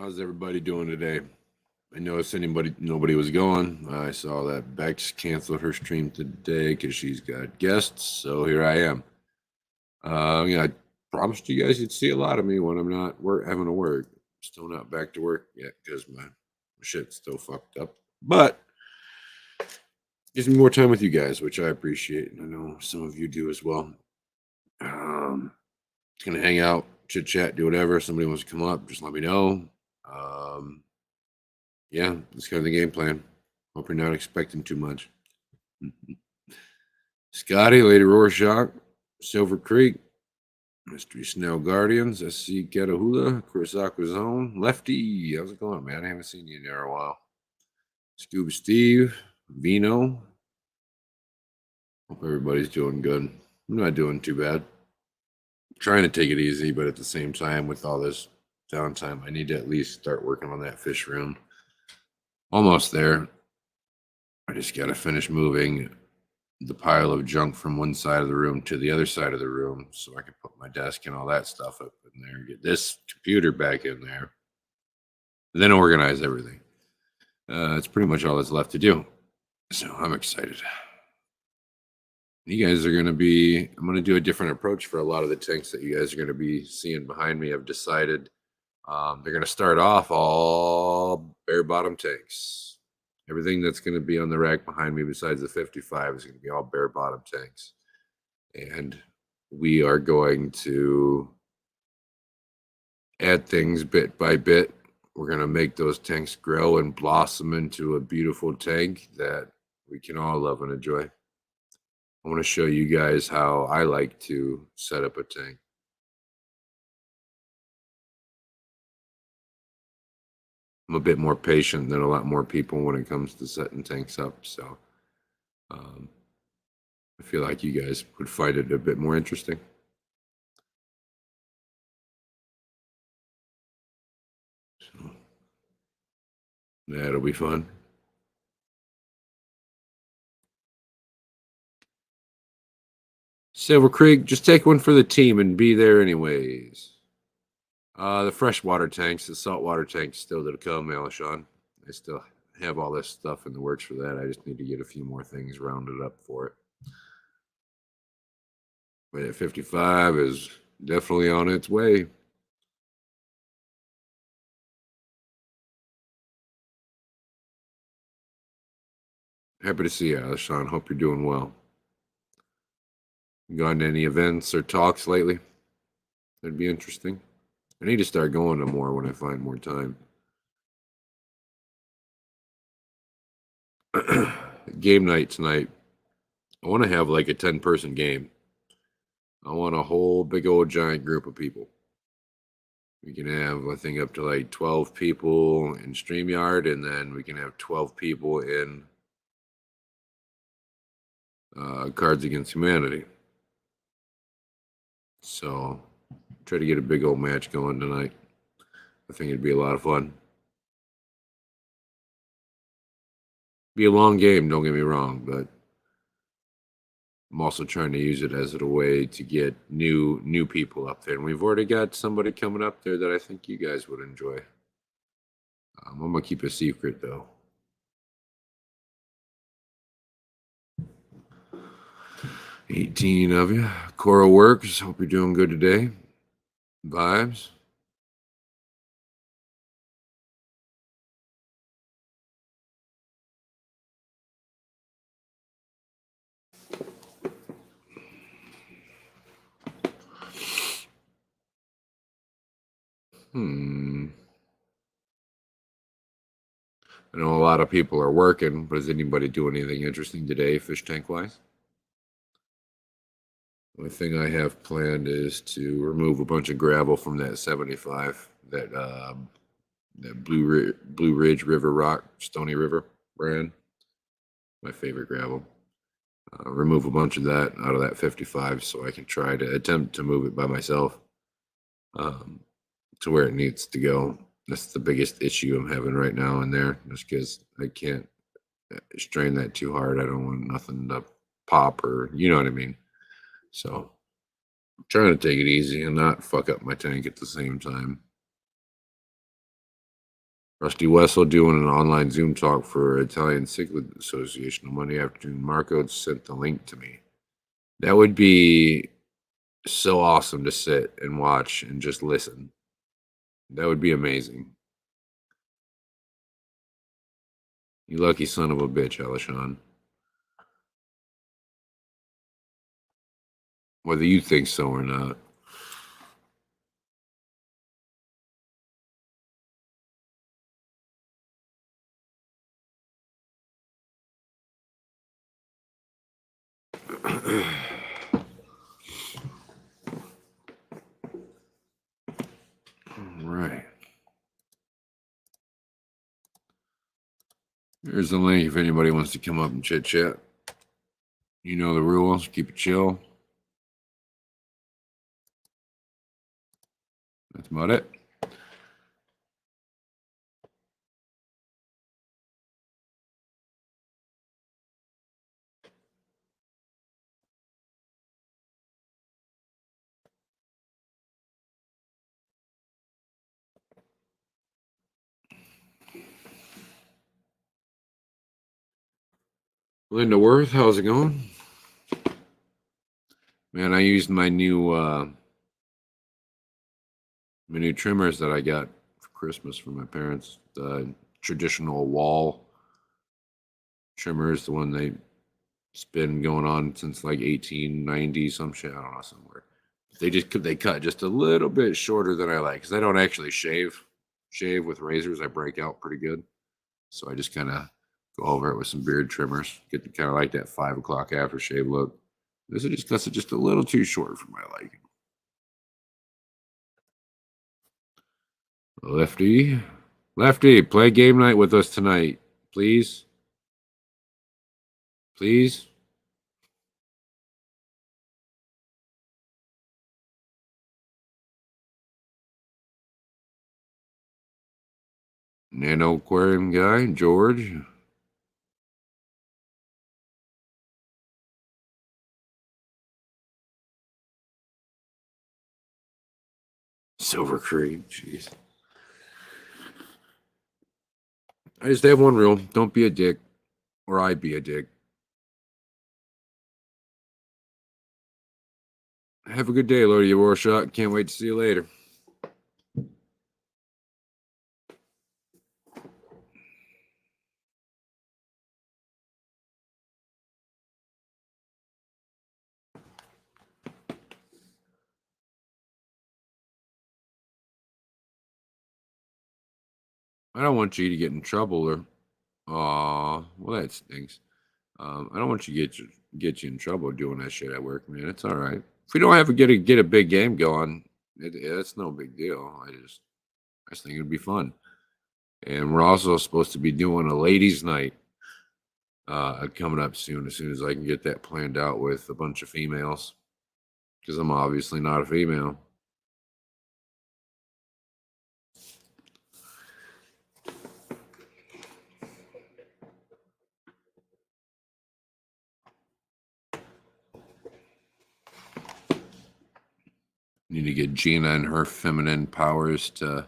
How's everybody doing today? I noticed nobody was going. I saw that Bex canceled her stream today because she's got guests. So here I am. I promised you guys you'd see a lot of me when I'm not having to work. Still not back to work yet because my shit's still fucked up. But gives me more time with you guys, which I appreciate, and I know some of you do as well. Gonna hang out, chit chat, do whatever. If somebody wants to come up, just let me know. Yeah, that's kind of the game plan. Hope you're not expecting too much. Scotty, Lady Rorschach, Silver Creek, Mystery Snell Guardians, SC Catahoula, Chris Aquazone, Lefty. How's it going, man? I haven't seen you in there a while. Scuba Steve, Vino. Hope everybody's doing good. I'm not doing too bad. Trying to take it easy, but at the same time, with all this downtime, I need to at least start working on that fish room. Almost there. I just got to finish moving the pile of junk from one side of the room to the other side of the room so I can put my desk and all that stuff up in there, get this computer back in there, and then organize everything. It's pretty much all that's left to do. So I'm excited. You guys are going to be, I'm going to do a different approach for a lot of the tanks that you guys are going to be seeing behind me. I've decided they're going to start off all bare bottom tanks. Everything that's going to be on the rack behind me besides the 55 is going to be all bare bottom tanks. And we are going to add things bit by bit. We're going to make those tanks grow and blossom into a beautiful tank that we can all love and enjoy. I want to show you guys how I like to set up a tank. I'm a bit more patient than a lot more people when it comes to setting tanks up. So I feel like you guys would find it a bit more interesting. So that'll be fun. Silver Creek, just take one for the team and be there anyways. The freshwater tanks, the saltwater tanks still to come, Alishon. I still have all this stuff in the works for that. I just need to get a few more things rounded up for it. But 55 is definitely on its way. Happy to see you, Alishon. Hope you're doing well. You gone to any events or talks lately? That'd be interesting. I need to start going to more when I find more time. Game night tonight. I want to have like a 10-person game. I want a whole big old giant group of people. We can have, I think, up to like 12 people in StreamYard, and then we can have 12 people in Cards Against Humanity. So, try to get a big old match going tonight. I think it'd be a lot of fun. Be a long game, don't get me wrong, but I'm also trying to use it as a way to get new people up there. And we've already got somebody coming up there that I think you guys would enjoy. I'm gonna keep a secret though. 18 of you. Cora Works. Hope you're doing good today. Vibes. I know a lot of people are working, but is anybody doing anything interesting today, fish tank wise? The only thing I have planned is to remove a bunch of gravel from that 75, that Blue Ridge River Rock, Stony River brand. My favorite gravel. Remove a bunch of that out of that 55 so I can try to attempt to move it by myself to where it needs to go. That's the biggest issue I'm having right now in there, just because I can't strain that too hard. I don't want nothing to pop or, you know what I mean. So I'm trying to take it easy and not fuck up my tank at the same time. Rusty Wessel doing an online Zoom talk for Italian Cichlid Association on Monday afternoon. Marco sent the link to me. That would be so awesome to sit and watch and just listen. That would be amazing. You lucky son of a bitch, Alishon. Whether you think so or not. All right. Here's the link if anybody wants to come up and chit chat. You know the rules. Keep it chill. That's about it. Linda Worth, how's it going? Man, I used my new trimmers that I got for Christmas from my parents. The traditional wall trimmers, the one it's been going on since like 1890, some shit. I don't know, somewhere. They cut just a little bit shorter than I like because I don't actually shave with razors. I break out pretty good, so I just kind of go over it with some beard trimmers. Get kind of like that 5 o'clock aftershave look. This just cuts it just a little too short for my liking. Lefty, play game night with us tonight, please. Please. Nano Aquarium guy, George. Silver Creek, jeez. I just have one rule: don't be a dick, or I be a dick. Have a good day, Lord of your Rorschach. Can't wait to see you later. I don't want you to get in trouble or, well, that stinks. I don't want you to get you in trouble doing that shit at work, man. It's all right. If we don't have to get a big game going, it's no big deal. I just think it'd be fun. And we're also supposed to be doing a ladies' night coming up soon. As soon as I can get that planned out with a bunch of females, because I'm obviously not a female. Need to get Gina and her feminine powers to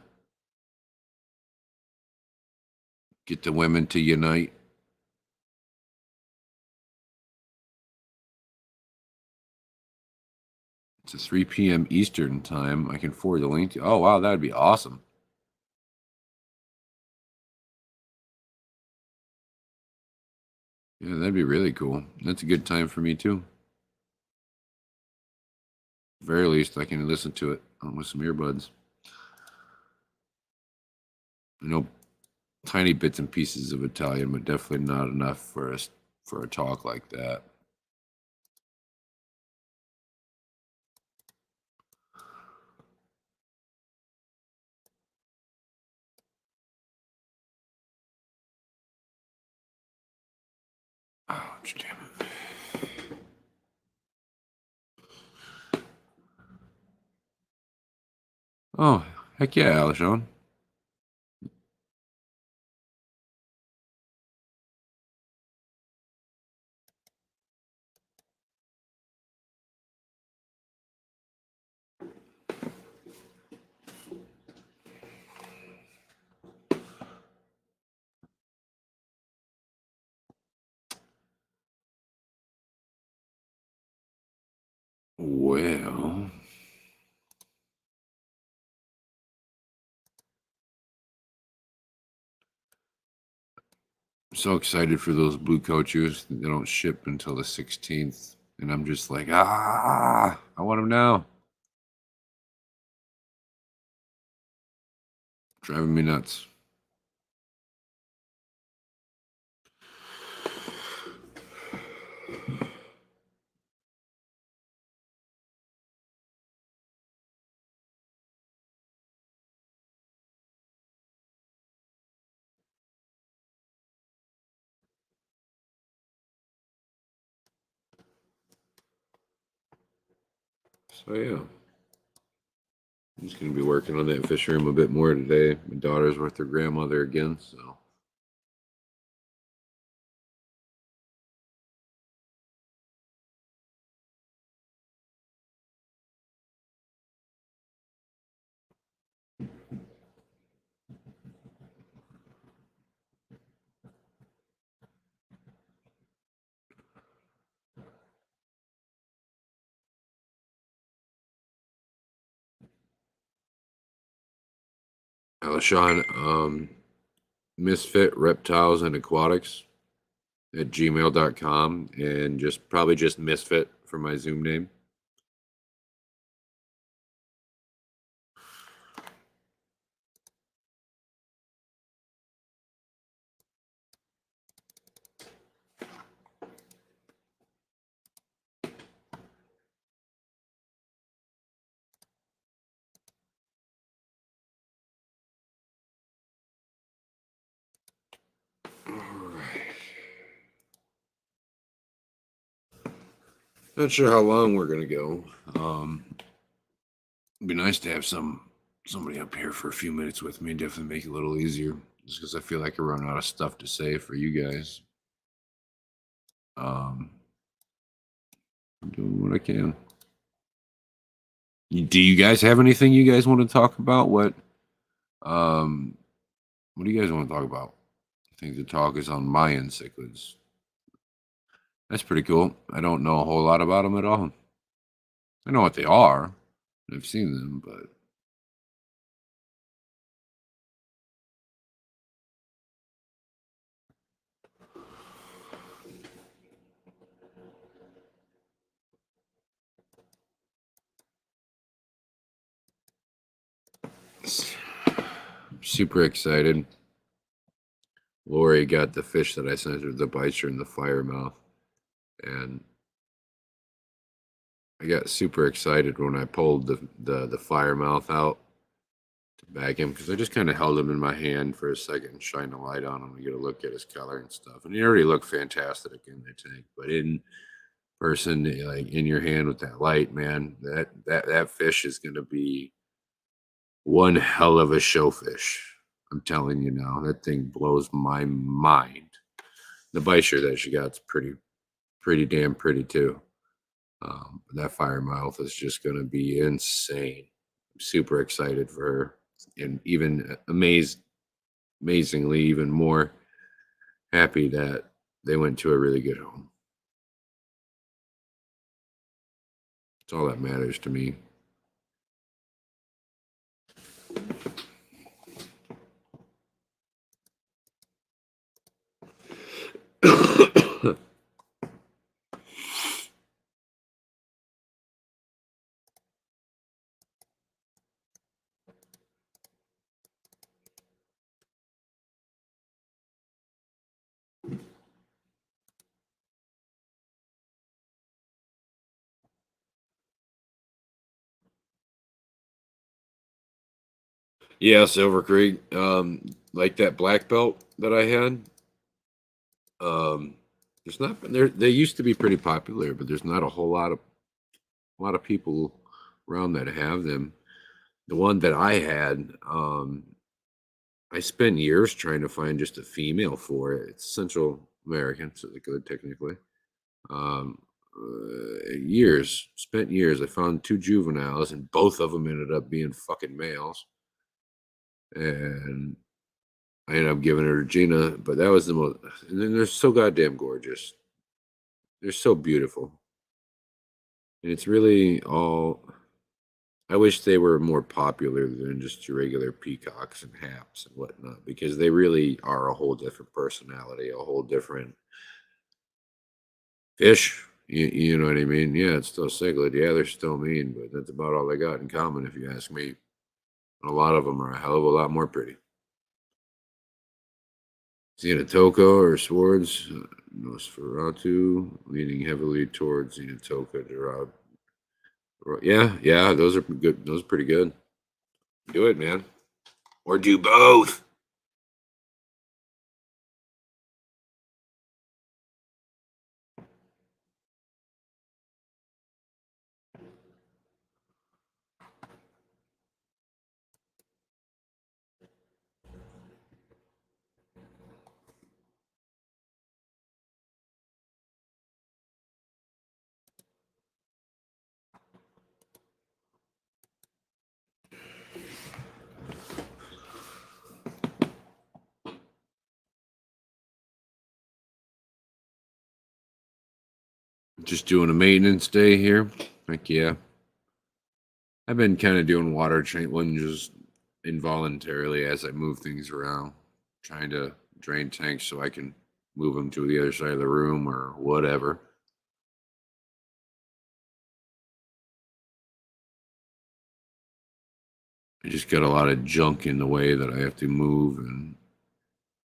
get the women to unite. It's a 3 p.m. Eastern time. I can forward the link to. Oh wow, that'd be awesome. Yeah, that'd be really cool. That's a good time for me too. Very least, I can listen to it with some earbuds. I know tiny bits and pieces of Italian, but definitely not enough for us for a talk like that. Oh, damn it. Oh, heck yeah, Alishon. Well, I'm so excited for those blue coaches. They don't ship until the 16th. And I'm just like, I want them now. Driving me nuts. So, yeah. I'm just going to be working on that fish room a bit more today. My daughter's with her grandmother again, so. Alishon, Misfit Reptiles and Aquatics at gmail.com and just probably just Misfit for my Zoom name. Not sure how long we're gonna go. It'd be nice to have somebody up here for a few minutes with me. Definitely make it a little easier, just because I feel like I run out of stuff to say for you guys. Um, I'm doing what I can. Do you guys have anything you guys want to talk about? Um, what do you guys want to talk about? I think the talk is on Mayan cichlids. That's pretty cool. I don't know a whole lot about them at all. I know what they are. I've seen them, but super excited. Lori got the fish that I sent her, the bicher and the firemouth, and I got super excited when I pulled the firemouth out to bag him because I just kind of held him in my hand for a second and shined a light on him to get a look at his color and stuff. And he already looked fantastic in the tank, but in person, like in your hand with that light, man, that fish is going to be one hell of a showfish. I'm telling you now, that thing blows my mind. The bicher that she got's pretty damn pretty too. That fire mouth is just going to be insane. I'm super excited for her, and even amazingly, even more happy that they went to a really good home. It's all that matters to me. Yeah, Silver Creek. Like that black belt that I had. Um, there's not there. They used to be pretty popular, but there's not a lot of people around that have them. The one that I had, I spent years trying to find just a female for it. It's Central American, so they're good technically. Um, years, spent years. I found two juveniles, and both of them ended up being fucking males. And I ended up giving her to Gina, but that was the most. And then they're so goddamn gorgeous. They're so beautiful, and it's really all. I wish they were more popular than just your regular peacocks and haps and whatnot, because they really are a whole different personality, a whole different fish. You know what I mean? Yeah, it's still cichlid. Yeah, they're still mean, but that's about all they got in common, if you ask me. And a lot of them are a hell of a lot more pretty. Xenotoko or Swords, Nosferatu, leaning heavily towards Xenotoka. Yeah, yeah, those are good. Those are pretty good. Do it, man. Or do both. Just doing a maintenance day here. Heck yeah. I've been kind of doing water changes involuntarily as I move things around, trying to drain tanks so I can move them to the other side of the room or whatever. I just got a lot of junk in the way that I have to move and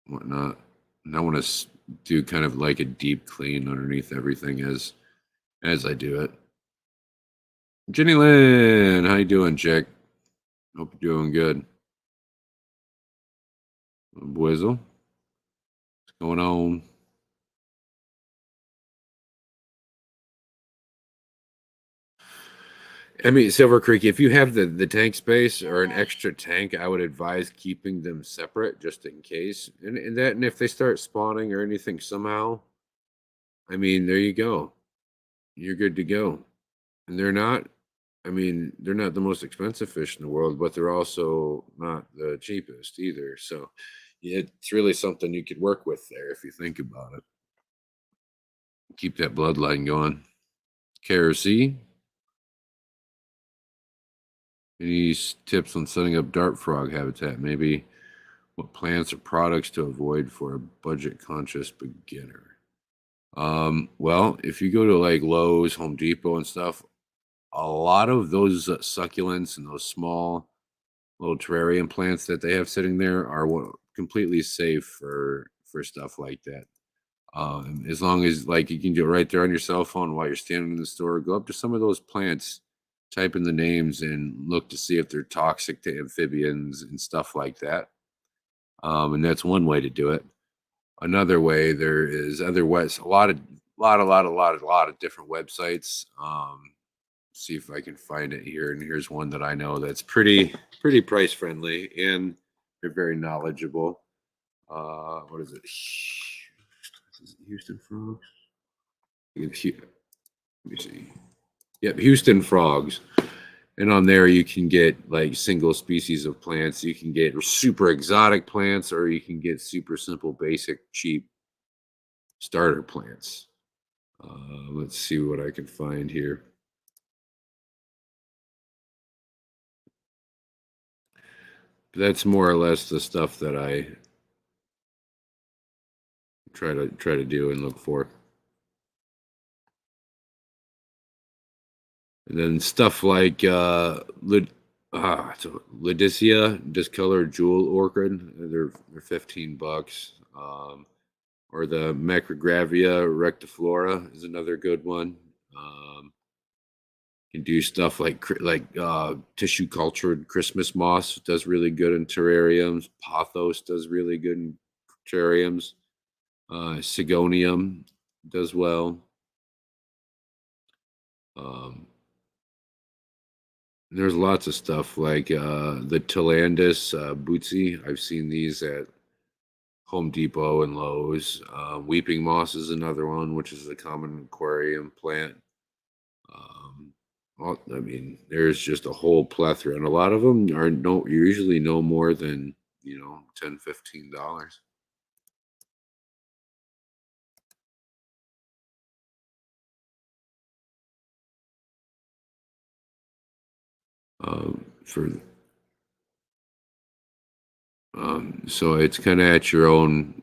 whatnot. And I want to do kind of like a deep clean underneath everything as I do it. Jenny Lynn, how you doing, chick? Hope you're doing good. Bwizzle, what's going on? I mean, Silver Creek, if you have the tank space or an extra tank, I would advise keeping them separate just in case. And if they start spawning or anything somehow, I mean, there you go. You're good to go. And they're not the most expensive fish in the world, but they're also not the cheapest either. So yeah, it's really something you could work with there if you think about it. Keep that bloodline going. Kerosene. Any tips on setting up dart frog habitat? Maybe what plants or products to avoid for a budget conscious beginner? Well, if you go to like Lowe's, Home Depot, and stuff, a lot of those succulents and those small little terrarium plants that they have sitting there are completely safe for stuff like that. As long as like you can do it right there on your cell phone while you're standing in the store, go up to some of those plants, type in the names, and look to see if they're toxic to amphibians and stuff like that. And that's one way to do it. Another way, there is other webs, a lot of different websites. See if I can find it here. And here's one that I know that's pretty price friendly, and they're very knowledgeable. What is it? Is it Houston Frogs? Let me see. Yep, Houston Frogs. And on there, you can get like single species of plants. You can get super exotic plants, or you can get super simple, basic, cheap starter plants. Let's see what I can find here. But that's more or less the stuff that I try to do and look for. And then stuff like Ladycia discolored jewel orchid. They're $15. Or the Macrogravia rectiflora is another good one. You can do stuff like tissue cultured Christmas moss does really good in terrariums. Pothos does really good in terrariums. Sigonium does well. There's lots of stuff like the Tillandus bootsy. I've seen these at Home Depot and Lowe's. Weeping moss is another one, which is a common aquarium plant. I mean, there's just a whole plethora, and a lot of them are usually no more than $10, $15. For So it's kind of at your own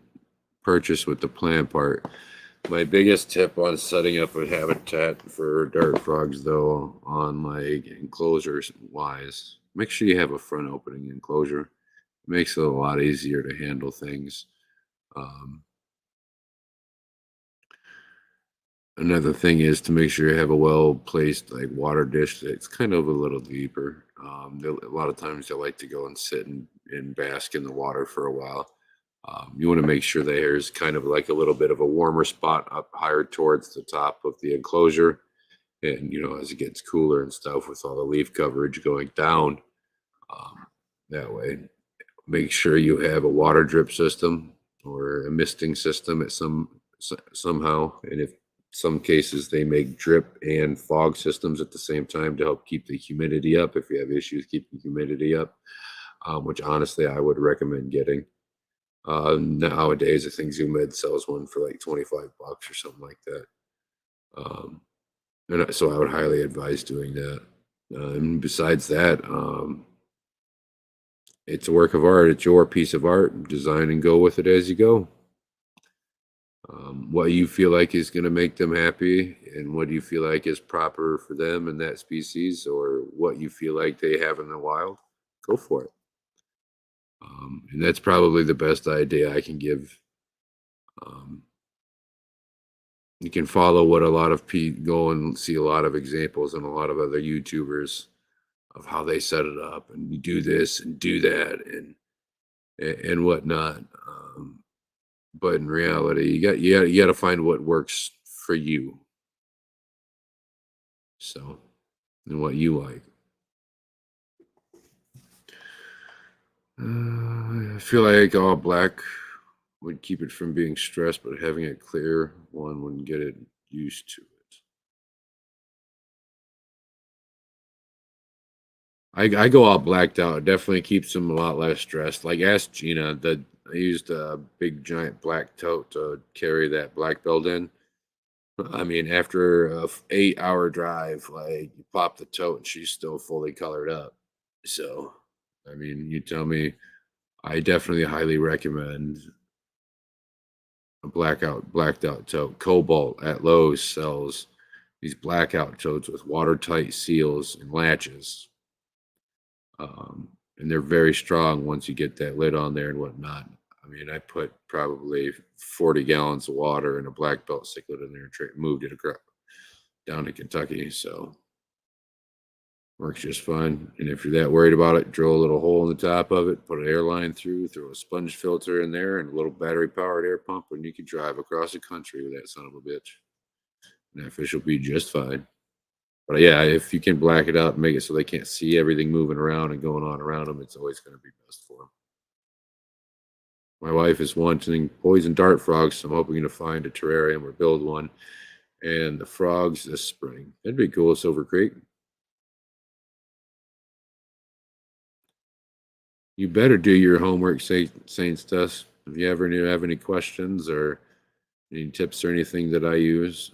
purchase with the plant part. My biggest tip on setting up a habitat for dart frogs, though, on like enclosures wise, make sure you have a front opening enclosure. It makes it a lot easier to handle things. Um, Another thing is to make sure you have a well placed like water dish that's kind of a little deeper. A lot of times they like to go and sit and bask in the water for a while. You want to make sure there's kind of like a little bit of a warmer spot up higher towards the top of the enclosure. And, as it gets cooler and stuff with all the leaf coverage going down, that way, make sure you have a water drip system or a misting system at somehow. And if some cases they make drip and fog systems at the same time to help keep the humidity up. If you have issues keeping humidity up, which honestly I would recommend getting. Nowadays, I think Zoom Ed sells one for like $25 or something like that. And so I would highly advise doing that. And besides that, it's a work of art. It's your piece of art. Design and go with it as you go. What you feel like is going to make them happy, and what do you feel like is proper for them and that species, or what you feel like they have in the wild, go for it. And that's probably the best idea I can give. You can follow what a lot of people go and see a lot of examples and a lot of other YouTubers of how they set it up, and you do this and do that and whatnot. But in reality, you got to find what works for you. So, and what you like. I feel like all black would keep it from being stressed, but having it clear one would get it used to it. I go all blacked out. It definitely keeps them a lot less stressed. Like ask Gina, I used a big giant black tote to carry that black belt in. I mean, after a 8-hour drive, like you pop the tote and she's still fully colored up. So, I mean, you tell me, I definitely highly recommend a blacked out tote. Cobalt at Lowe's sells these blackout totes with watertight seals and latches. And they're very strong once you get that lid on there and whatnot. I mean, I put probably 40 gallons of water in a black belt cichlid in there and moved it across down to Kentucky. So works just fine. And if you're that worried about it, drill a little hole in the top of it, put an air line through, throw a sponge filter in there, and a little battery powered air pump, and you can drive across the country with that son of a bitch. And that fish will be just fine. But yeah, if you can black it out and make it so they can't see everything moving around and going on around them, it's always going to be best for them. My wife is wanting poison dart frogs, so I'm hoping to find a terrarium or build one. And the frogs this spring. That'd be cool, Silver Creek. You better do your homework, Saints Dust. If you ever have any questions or any tips or anything that I use,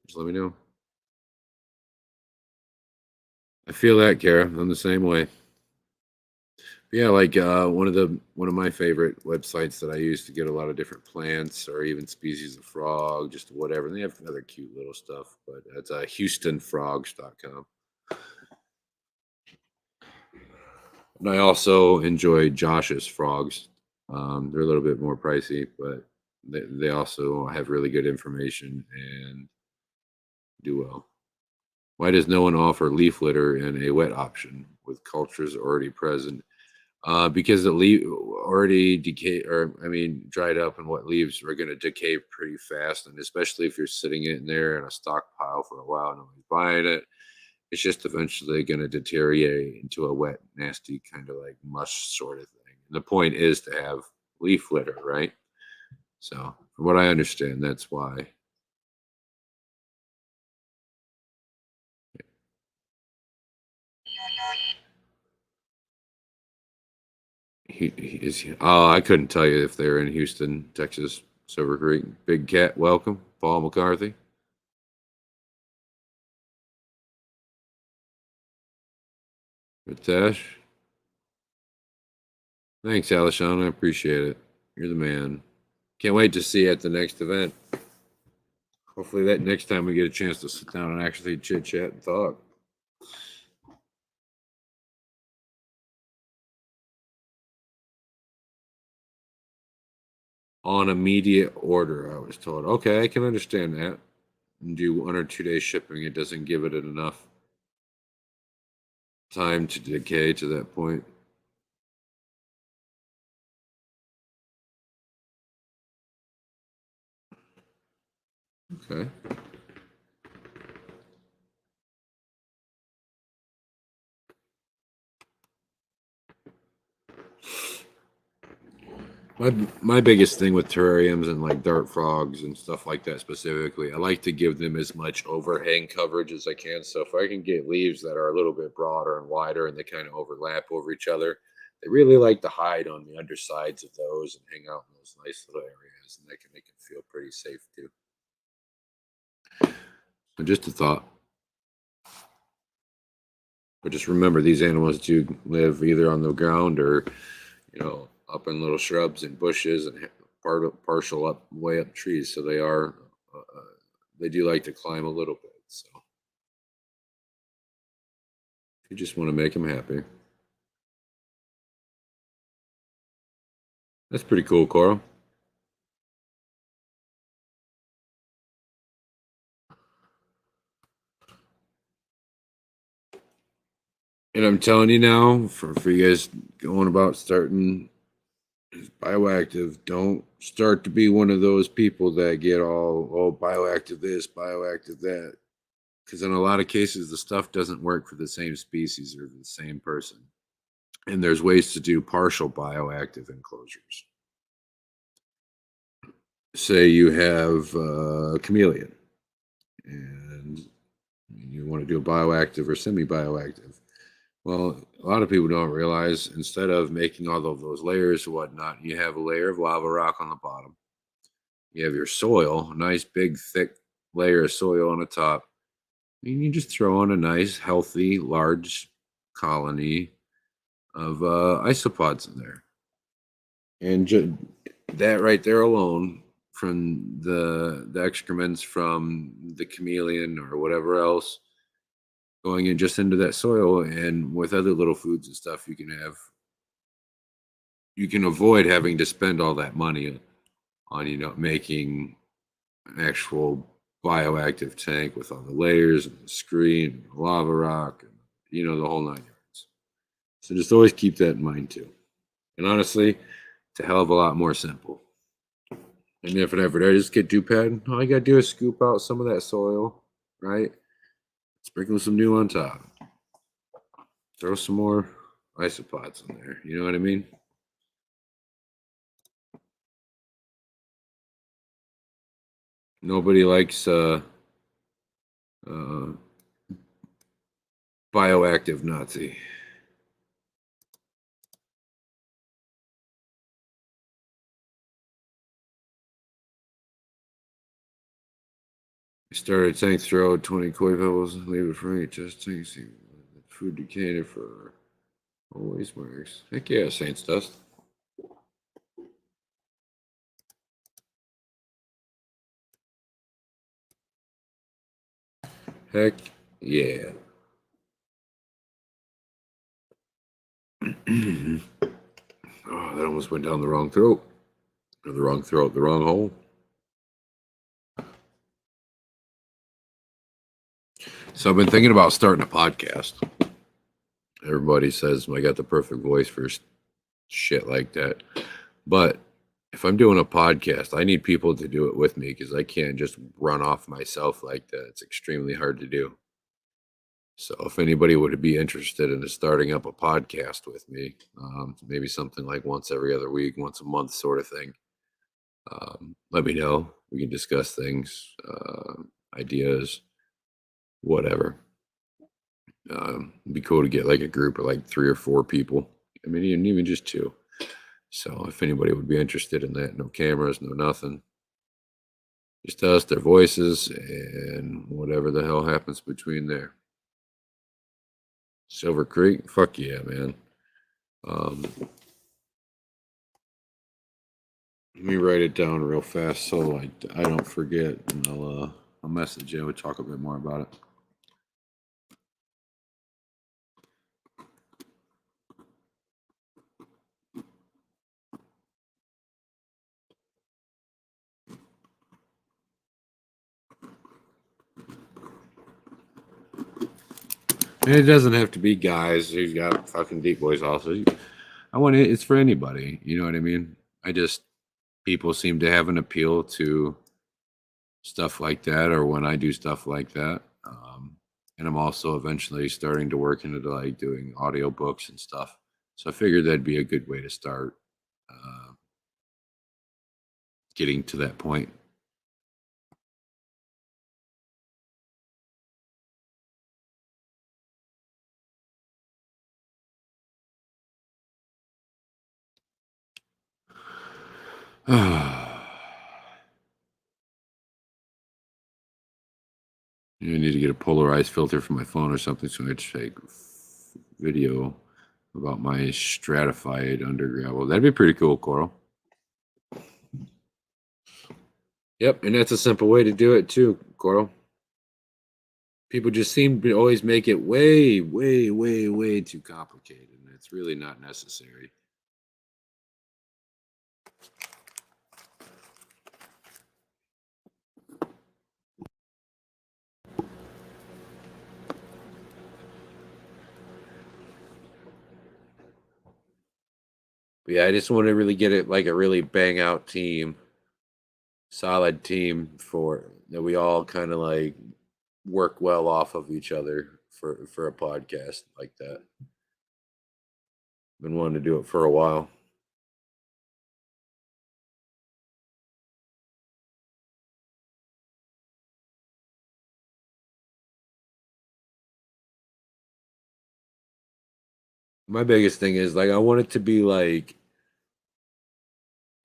just let me know. I feel that, Kara. I'm the same way. Yeah, like one of my favorite websites that I use to get a lot of different plants or even species of frog, just whatever. And they have other cute little stuff, but it's HoustonFrogs.com. And I also enjoy Josh's frogs. They're a little bit more pricey, but they also have really good information and do well. Why does no one offer leaf litter in a wet option with cultures already present? Because the leaf already decay, or I mean, dried up, and what leaves are going to decay pretty fast. And especially if you're sitting in there in a stockpile for a while, nobody's buying it, it's just eventually going to deteriorate into a wet, nasty kind of like mush sort of thing. And the point is to have leaf litter, right? So, from what I understand, that's why. He is. Oh, I couldn't tell you if they're in Houston, Texas, Silver Creek. Big Cat, welcome. Paul McCarthy. Ritesh. Thanks, Alishon. I appreciate it. You're the man. Can't wait to see you at the next event. Hopefully, that next time we get a chance to sit down and actually chit chat and talk. On immediate order, I was told. Okay, I can understand that. And do 1 or 2 days shipping, it doesn't give it enough time to decay to that point. Okay. My biggest thing with terrariums and like dart frogs and stuff like that specifically, I like to give them as much overhang coverage as I can. So if I can get leaves that are a little bit broader and wider and they kind of overlap over each other, they really like to hide on the undersides of those and hang out in those nice little areas, and that can make them feel pretty safe too. So just a thought. But just remember, these animals do live either on the ground or, up in little shrubs and bushes and partial up way up trees. So they do like to climb a little bit. So you just want to make them happy. That's pretty cool, Coral. And I'm telling you now, for you guys going about starting bioactive, don't start to be one of those people that get all, oh, bioactive this, bioactive that. Because in a lot of cases, the stuff doesn't work for the same species or the same person. And there's ways to do partial bioactive enclosures. Say you have a chameleon and you want to do a bioactive or semi bioactive. Well, a lot of people don't realize instead of making all of those layers and whatnot, you have a layer of lava rock on the bottom. You have your soil, a nice big thick layer of soil on the top. And you just throw in a nice, healthy, large colony of isopods in there. And that right there alone, from the excrements from the chameleon or whatever else, going in just into that soil, and with other little foods and stuff, you can have you can avoid having to spend all that money on, making an actual bioactive tank with all the layers and the screen and the lava rock and, the whole nine yards. So just always keep that in mind too. And honestly, it's a hell of a lot more simple. And if it ever does get too bad, all you gotta do is scoop out some of that soil, right? Sprinkle some new on top. Throw some more isopods in there. You know what I mean? Nobody likes uh, bioactive Nazi. Started tank throw 20 koi pebbles, leave it for 8 just tanks. Food decanter for always marks. Heck yeah, Saints dust. Heck yeah. Oh, that almost went down the wrong throat. Or the wrong throat, the wrong hole. So I've been thinking about starting a podcast. Everybody says I got the perfect voice for shit like that. But if I'm doing a podcast, I need people to do it with me because I can't just run off myself like that. It's extremely hard to do. So if anybody would be interested in starting up a podcast with me, maybe something like once every other week, once a month sort of thing, let me know. We can discuss things, ideas, whatever. It'd be cool to get like a group of like 3 or 4 people. I mean, even just 2. So if anybody would be interested in that, no cameras, no nothing. Just us, their voices, and whatever the hell happens between there. Silver Creek, fuck yeah, man. Let me write it down real fast so I don't forget, and I'll message you. We'll talk a bit more about it. And it doesn't have to be guys who's got fucking deep voice. Also, I want it. It's for anybody. You know what I mean? People seem to have an appeal to stuff like that, or when I do stuff like that. And I'm also eventually starting to work into like doing audiobooks and stuff. So I figured that'd be a good way to start getting to that point. I need to get a polarized filter for my phone or something so I can take video about my stratified undergravel. That'd be pretty cool, Coral. Yep, and that's a simple way to do it too, Coral. People just seem to always make it way, way, way, way too complicated, and it's really not necessary. But yeah, I just want to really get it like a really bang out team, solid team for that we all kind of like work well off of each other for a podcast like that. Been wanting to do it for a while. My biggest thing is like I want it to be like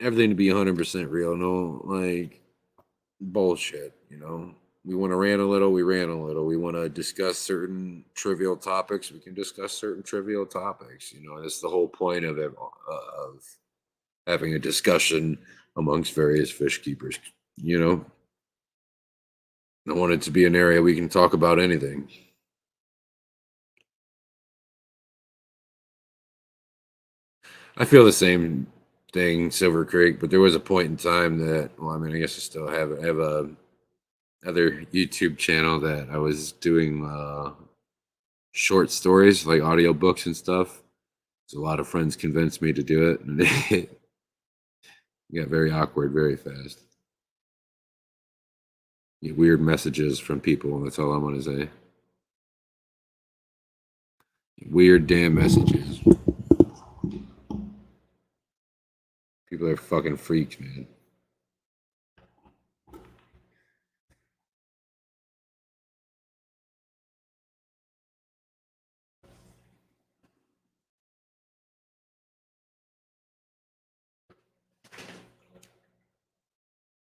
everything to be 100% real, no like bullshit, We want to rant a little, we rant a little. We want to discuss certain trivial topics, we can discuss certain trivial topics, That's the whole point of it, of having a discussion amongst various fish keepers, I want it to be an area we can talk about anything. I feel the same thing, Silver Creek, but there was a point in time that, well, I mean, I guess I still have a other YouTube channel that I was doing short stories, like audiobooks and stuff. So a lot of friends convinced me to do it, and it got very awkward very fast. Get weird messages from people. That's all I'm gonna say. Weird damn messages. People are fucking freaks, man.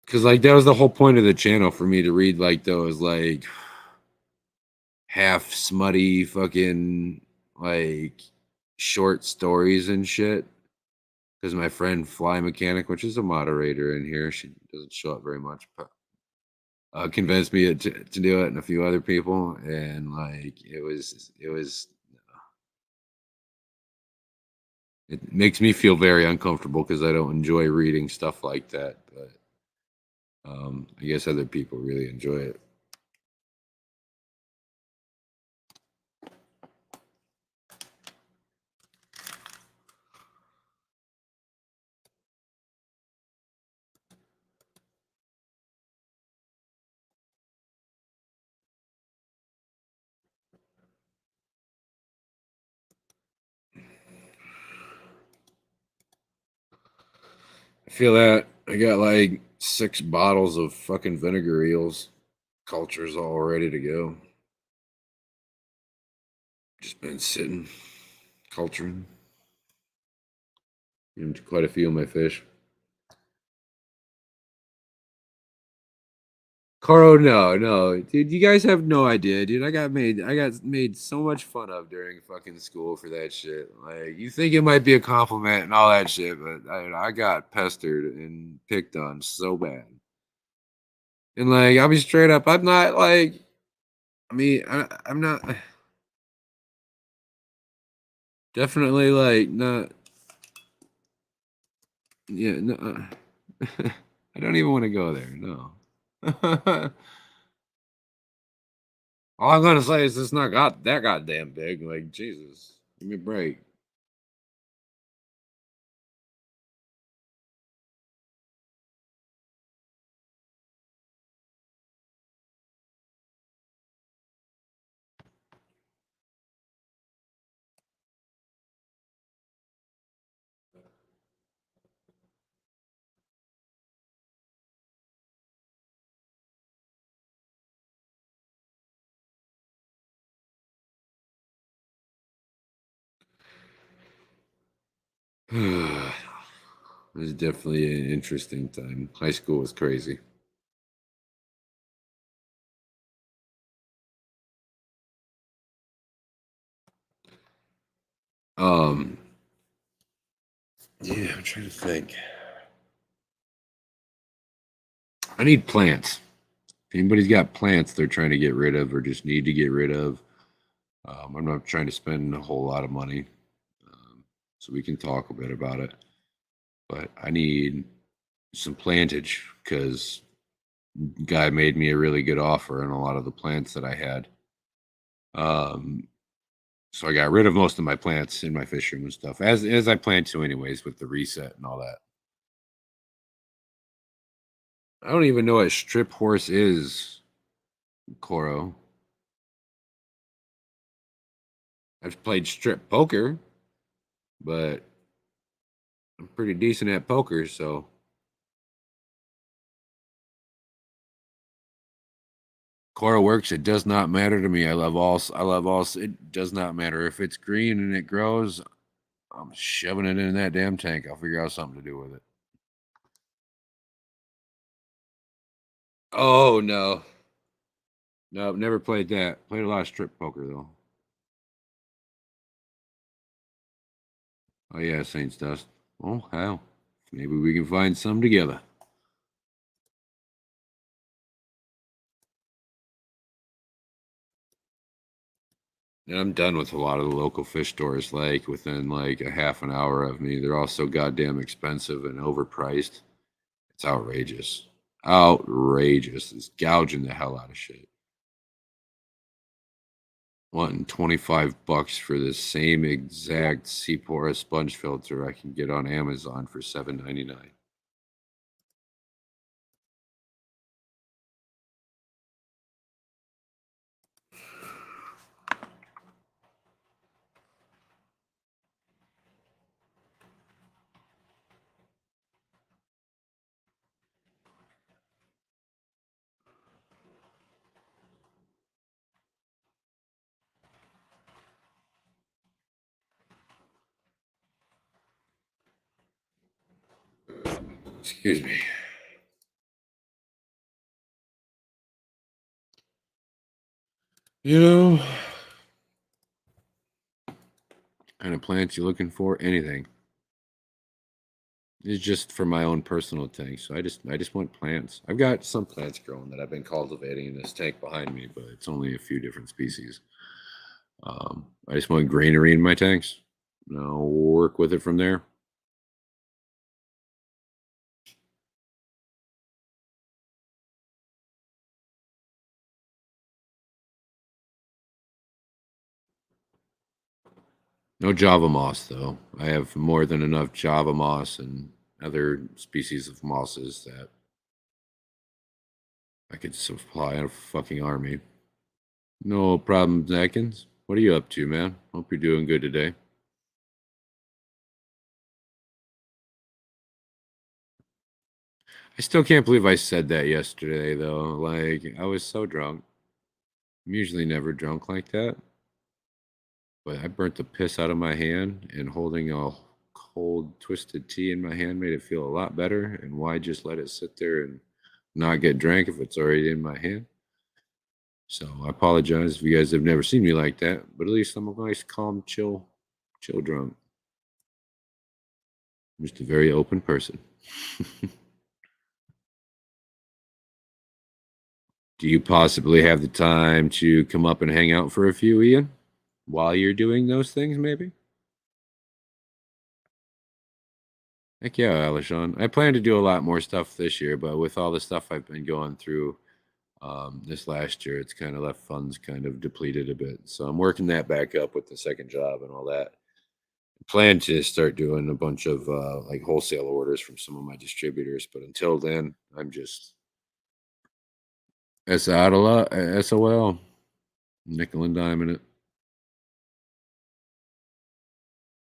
Because like that was the whole point of the channel for me to read like those like half smutty fucking like short stories and shit. Because my friend Fly Mechanic, which is a moderator in here, she doesn't show up very much, but convinced me to do it, and a few other people, and like it makes me feel very uncomfortable because I don't enjoy reading stuff like that, but I guess other people really enjoy it. I feel that I got like 6 bottles of fucking vinegar eels cultures all ready to go. Just been sitting, culturing. Quite a few of my fish. Caro, no, dude. You guys have no idea, dude. I got made so much fun of during fucking school for that shit. Like, you think it might be a compliment and all that shit, but I got pestered and picked on so bad. And like, I'll be straight up. I'm not like, I mean, I'm not definitely like not. Yeah, no. I don't even want to go there. No. All I'm gonna say is it's not got that goddamn big. Like Jesus, give me a break. It was definitely an interesting time. High school was crazy. Um, yeah, I'm trying to think. I need plants. If anybody's got plants they're trying to get rid of or just need to get rid of, I'm not trying to spend a whole lot of money. So we can talk a bit about it. But I need some plantage because guy made me a really good offer on a lot of the plants that I had. Um, so I got rid of most of my plants in my fish room and stuff, as I planned to anyways, with the reset and all that. I don't even know what strip horse is, Coro. I've played strip poker, but I'm pretty decent at poker, so Coro works. It does not matter to me. I love all. It does not matter if it's green and it grows. I'm shoving it in that damn tank. I'll figure out something to do with it. Oh no, no, never played that. Played a lot of strip poker though. Oh yeah, Saints Dust. Oh hell, maybe we can find some together. And I'm done with a lot of the local fish stores, like within like a half an hour of me. They're all so goddamn expensive and overpriced. It's outrageous. Outrageous. It's gouging the hell out of shit. Wanting $25 for the same exact Seapora sponge filter I can get on Amazon for $7.99. Excuse me. You know, kind of plants you looking for? Anything. It's just for my own personal tank. So I just want plants. I've got some plants growing that I've been cultivating in this tank behind me, but it's only a few different species. I just want greenery in my tanks. I'll work with it from there. No Java moss though. I have more than enough Java moss and other species of mosses that I could supply a fucking army. No problem, Atkins. What are you up to, man? Hope you're doing good today. I still can't believe I said that yesterday, though. Like, I was so drunk. I'm usually never drunk like that. But I burnt the piss out of my hand, and holding a cold, twisted tea in my hand made it feel a lot better. And why just let it sit there and not get drank if it's already in my hand? So I apologize if you guys have never seen me like that, but at least I'm a nice, calm, chill drunk. I'm just a very open person. Do you possibly have the time to come up and hang out for a few, Ian? While you're doing those things, maybe? Heck yeah, Alishon. I plan to do a lot more stuff this year, but with all the stuff I've been going through this last year, it's kind of left funds kind of depleted a bit. So I'm working that back up with the second job and all that. Plan to start doing a bunch of like wholesale orders from some of my distributors, but until then, I'm just SOL, nickel and dime in it.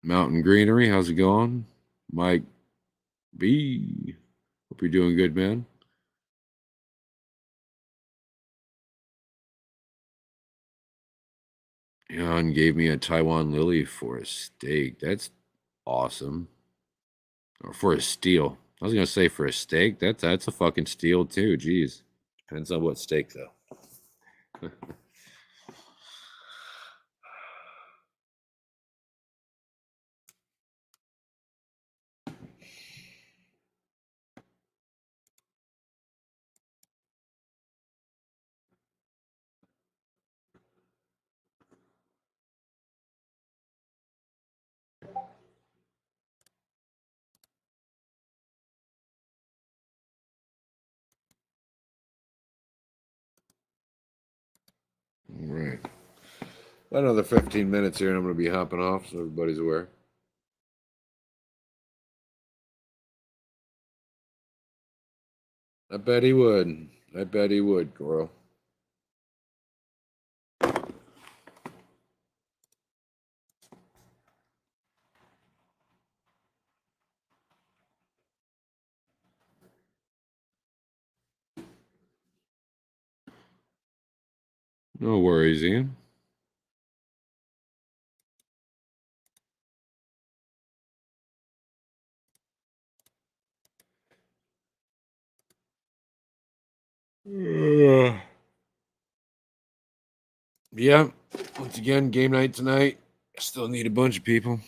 Mountain Greenery, how's it going? Mike B, hope you're doing good, man. Jan gave me a Taiwan lily for a steak. That's awesome. Or for a steal. I was gonna say for a steak. That's a fucking steal too. Jeez. Depends on what steak though. All right. Another 15 minutes here and I'm gonna be hopping off so everybody's aware. I bet he would. I bet he would, Goro. No worries, Ian. Yeah. Once again, game night tonight. Still need a bunch of people.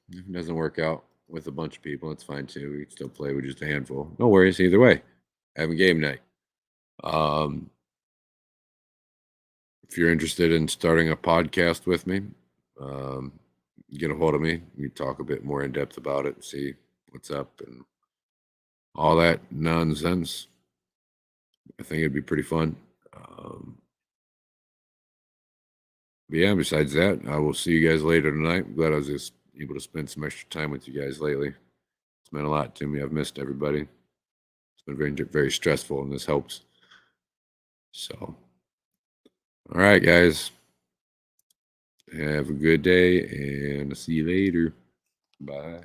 If it doesn't work out with a bunch of people, it's fine too. We can still play with just a handful. No worries either way. Having game night. Um, if you're interested in starting a podcast with me, get a hold of me. We talk a bit more in depth about it, see what's up and all that nonsense. I think it'd be pretty fun. But yeah, besides that, I will see you guys later tonight. I'm glad I was just able to spend some extra time with you guys lately. It's meant a lot to me. I've missed everybody. It's been very, very stressful, and this helps. So, all right, guys. Have a good day, and I'll see you later. Bye.